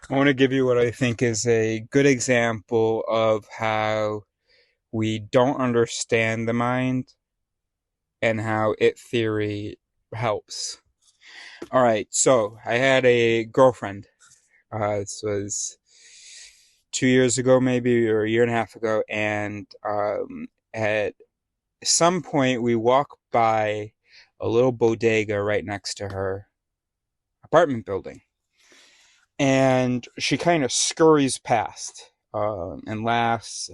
I want to give you what I think is a good example of how we don't understand the mind and how it theory helps. All right, so I had a girlfriend. This was 2 years ago, maybe, or a year and a half ago, and at some point we walked by a little bodega right next to her apartment building, and she kind of scurries past and laughs,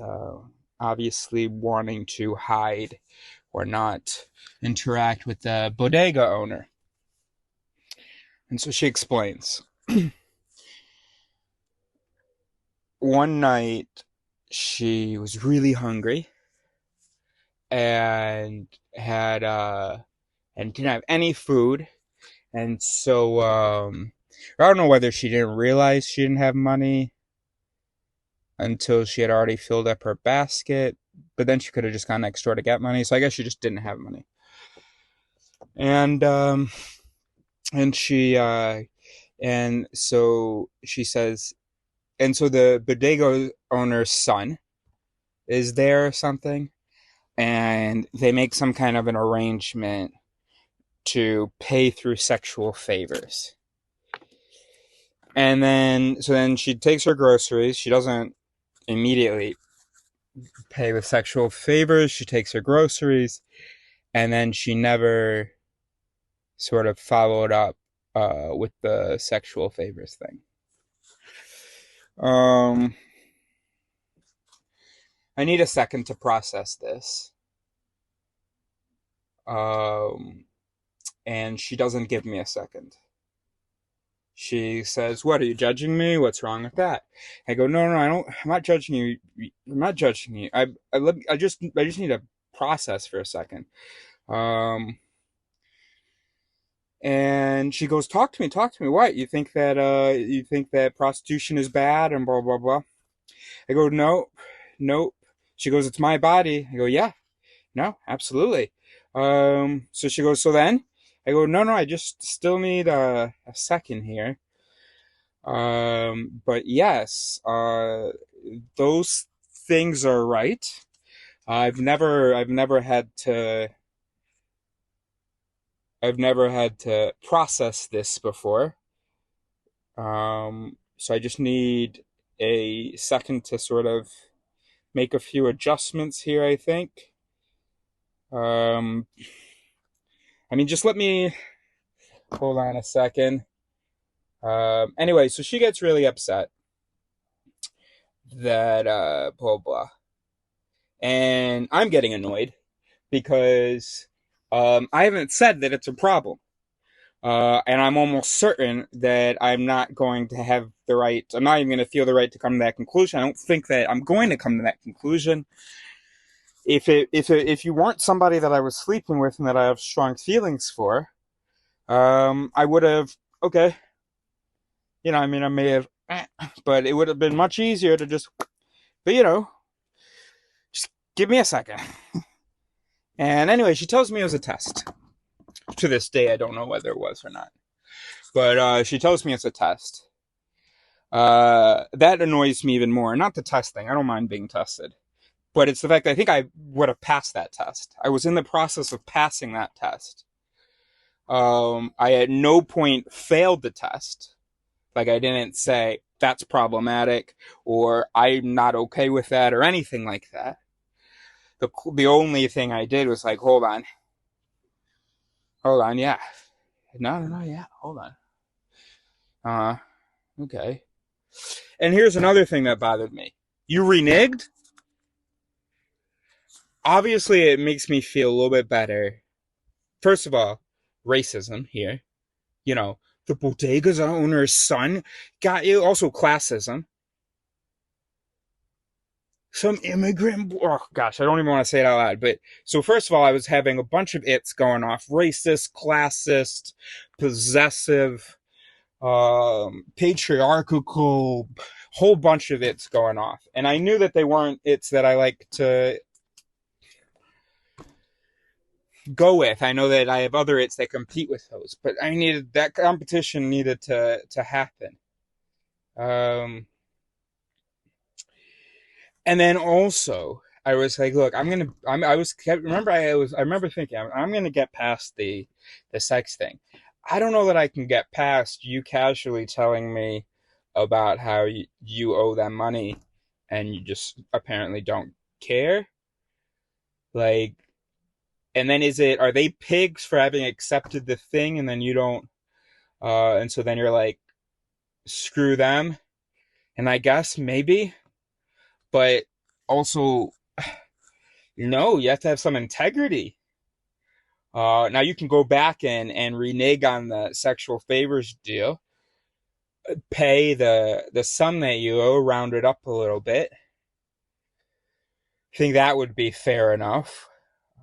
obviously wanting to hide or not interact with the bodega owner. And so she explains. One night, she was really hungry and had and didn't have any food, and so I don't know whether she didn't realize she didn't have money until she had already filled up her basket, but then she could have just gone next door to get money. So I guess she just didn't have money. And and she and so she says, and so the bodega owner's son is there or something, and they make some kind of an arrangement to pay through sexual favors. And then so then she takes her groceries. She doesn't immediately pay with sexual favors. She takes her groceries, and then she never sort of followed up with the sexual favors thing. Um, I need a second to process this. Um, and she doesn't give me a second. She says, "What, are you judging me? What's wrong with that?" I go, "No, no, I don't. I'm not judging you. I'm not judging you. I just need to process for a second." Um, and she goes, "Talk to me, talk to me. What, you think that prostitution is bad and blah blah blah?" I go, "No, nope." She goes, "It's my body." I go, "Yeah, no, absolutely." So she goes, "So then?" I go, "No, no, I just still need a second here." But yes, those things are right. I've never had to process this before. So I just need a second to sort of make a few adjustments here, I think. Um, I mean, just let me hold on a second. Anyway, so she gets really upset that blah blah, and I'm getting annoyed because I haven't said that it's a problem. And I'm almost certain that I'm not going to have the right, I'm not even going to feel the right to come to that conclusion. I don't think that I'm going to come to that conclusion. If you weren't somebody that I was sleeping with and that I have strong feelings for, I would have, okay, I mean, I may have, but it would have been much easier to just, but just give me a second. And anyway, she tells me it was a test. To this day, I don't know whether it was or not. But she tells me it's a test. That annoys me even more. Not the test thing. I don't mind being tested. But it's the fact that I think I would have passed that test. I was in the process of passing that test. I at no point failed the test. Like, I didn't say that's problematic or I'm not okay with that or anything like that. The only thing I did was like, hold on, yeah, no, no, no, yeah, hold on. Okay. And here's another thing that bothered me. You reneged? Obviously, it makes me feel a little bit better. First of all, racism here. You know, the bodega's owner's son got you. Also, classism. Some immigrant. Oh, gosh, I don't even want to say it out loud. But so, first of all, I was having a bunch of its going off: racist, classist, possessive, patriarchal, whole bunch of its going off. And I knew that they weren't its that I like to go with. I know that I have other its that compete with those, but I needed that competition needed to happen. Um, and then also, I was like, look, I remember thinking, I'm gonna get past the sex thing. I don't know that I can get past you casually telling me about how you owe them money and you just apparently don't care. Like, and then are they pigs for having accepted the thing and then you don't, and so then you're like, screw them? And I guess maybe, but also, no, you have to have some integrity. Now you can go back and renege on the sexual favors deal, pay the sum that you owe, round it up a little bit. I think that would be fair enough.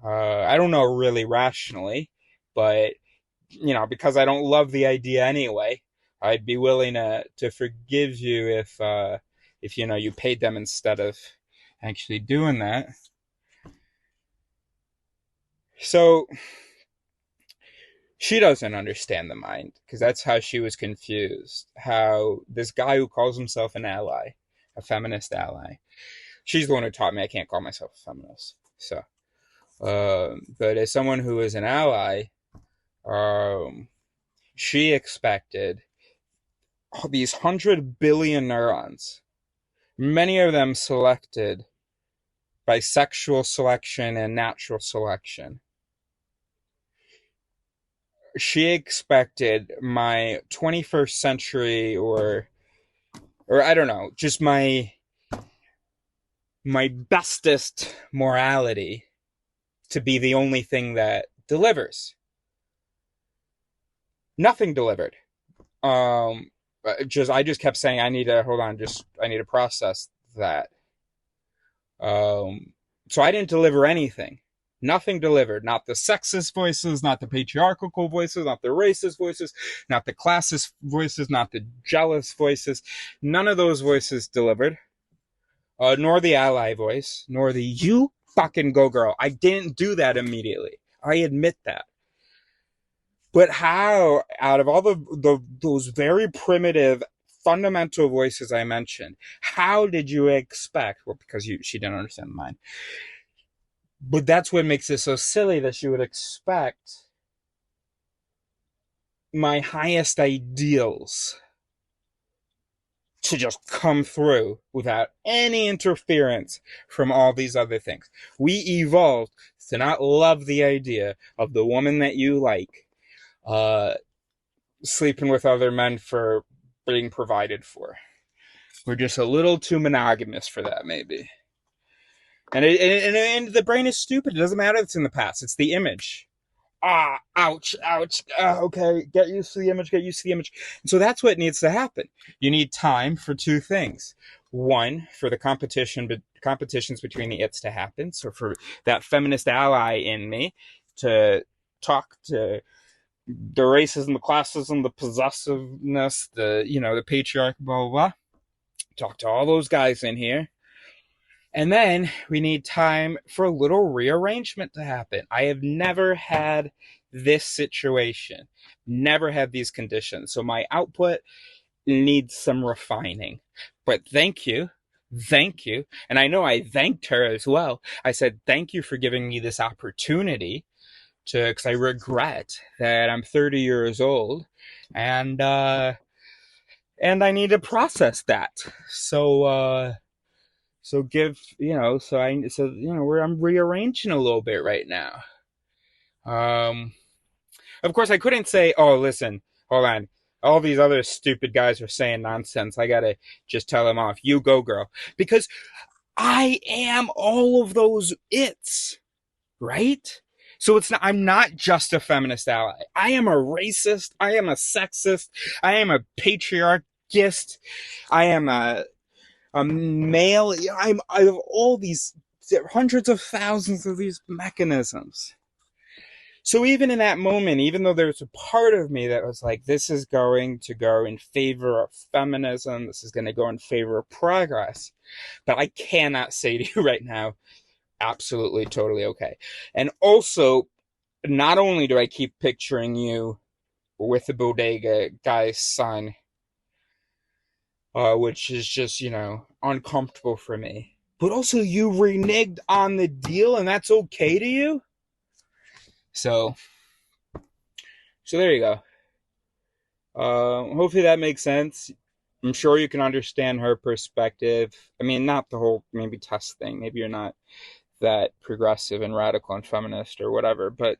I don't know really rationally, but because I don't love the idea anyway, I'd be willing to forgive you if you paid them instead of actually doing that. So she doesn't understand the mind because that's how she was confused. How this guy who calls himself an ally, a feminist ally, she's the one who taught me I can't call myself a feminist. So, but as someone who is an ally, um, she expected these 100 billion neurons, many of them selected by sexual selection and natural selection. She expected my 21st century or I don't know, just my bestest morality to be the only thing that delivers. Nothing delivered. I just kept saying I need to hold on, just I need to process that. So I didn't deliver anything. Nothing delivered. Not the sexist voices, not the patriarchal voices, not the racist voices, not the classist voices, not the jealous voices. None of those voices delivered. Nor the ally voice, nor the you fucking go girl. I didn't do that immediately. I admit that. But how, out of all those very primitive, fundamental voices I mentioned, how did you expect? Well, because she didn't understand mine. But that's what makes it so silly that she would expect my highest ideals to just come through without any interference from all these other things. We evolved to not love the idea of the woman that you like sleeping with other men for being provided for. We're just a little too monogamous for that, maybe. And the brain is stupid. It doesn't matter if it's in the past. It's the image. Ouch, ouch. Okay, get used to the image, get used to the image. And so that's what needs to happen. You need time for two things. One, for the competitions between the its to happen. So for that feminist ally in me to talk to the racism, the classism, the possessiveness, the patriarchy, blah, blah, blah. Talk to all those guys in here. And then we need time for a little rearrangement to happen. I have never had this situation, never had these conditions. So my output needs some refining. But thank you. Thank you. And I know I thanked her as well. I said, thank you for giving me this opportunity because I regret that I'm 30 years old and I need to process that. So where I'm rearranging a little bit right now. Of course I couldn't say, oh, listen, hold on. All these other stupid guys are saying nonsense. I gotta just tell them off. You go, girl. Because I am all of those its, right? So I'm not just a feminist ally. I am a racist. I am a sexist. I am a patriarchist. I am a male. I have all these hundreds of thousands of these mechanisms. So even in that moment, even though there's a part of me that was like, this is going to go in favor of feminism, this is going to go in favor of progress, but I cannot say to you right now, absolutely, totally okay. And also, not only do I keep picturing you with the bodega guy's son, which is just, uncomfortable for me. But also, you reneged on the deal, and that's okay to you? So, so there you go. Hopefully that makes sense. I'm sure you can understand her perspective. I mean, not the whole maybe test thing. Maybe you're not that progressive and radical and feminist or whatever, but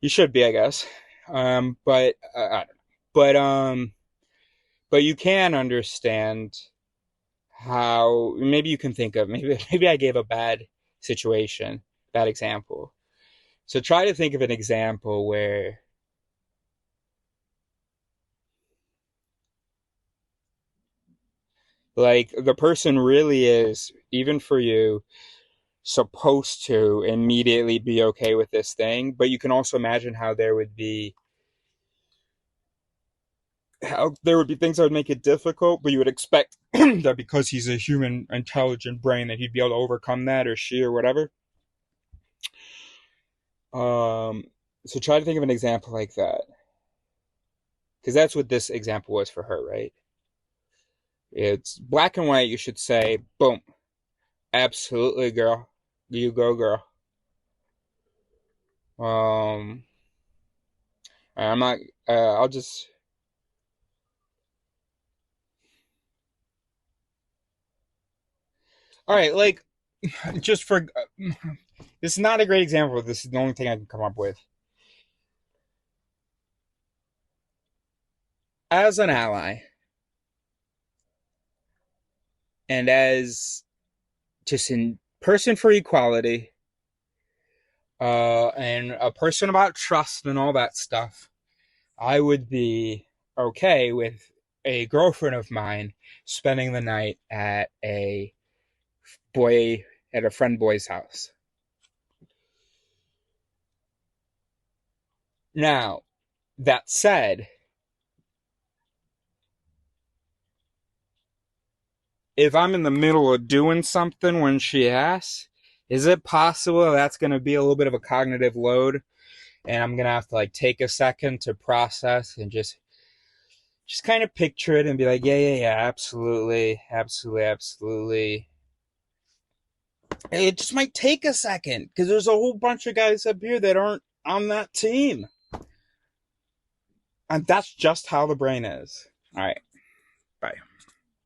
you should be, I guess. But I don't know. But you can understand how maybe you can think of maybe I gave a bad situation, bad example. So try to think of an example where like the person really is, even for you, supposed to immediately be okay with this thing, but you can also imagine how there would be things that would make it difficult, but you would expect that because he's a human intelligent brain that he'd be able to overcome that, or she, or whatever. Um, so try to think of an example like that, because that's what this example was for her, right? It's black and white. You should say, boom, absolutely, girl, you go, girl. Um, I'm not. I'll just. All right, like just for this is not a great example. But this is the only thing I can come up with. As an ally and as just in person for equality, and a person about trust and all that stuff, I would be okay with a girlfriend of mine spending the night boy at a friend boy's house. Now, that said, if I'm in the middle of doing something when she asks, is it possible that's going to be a little bit of a cognitive load and I'm going to have to like take a second to process and just kind of picture it and be like, yeah, yeah, yeah, absolutely, absolutely, absolutely. It just might take a second because there's a whole bunch of guys up here that aren't on that team. And that's just how the brain is. All right.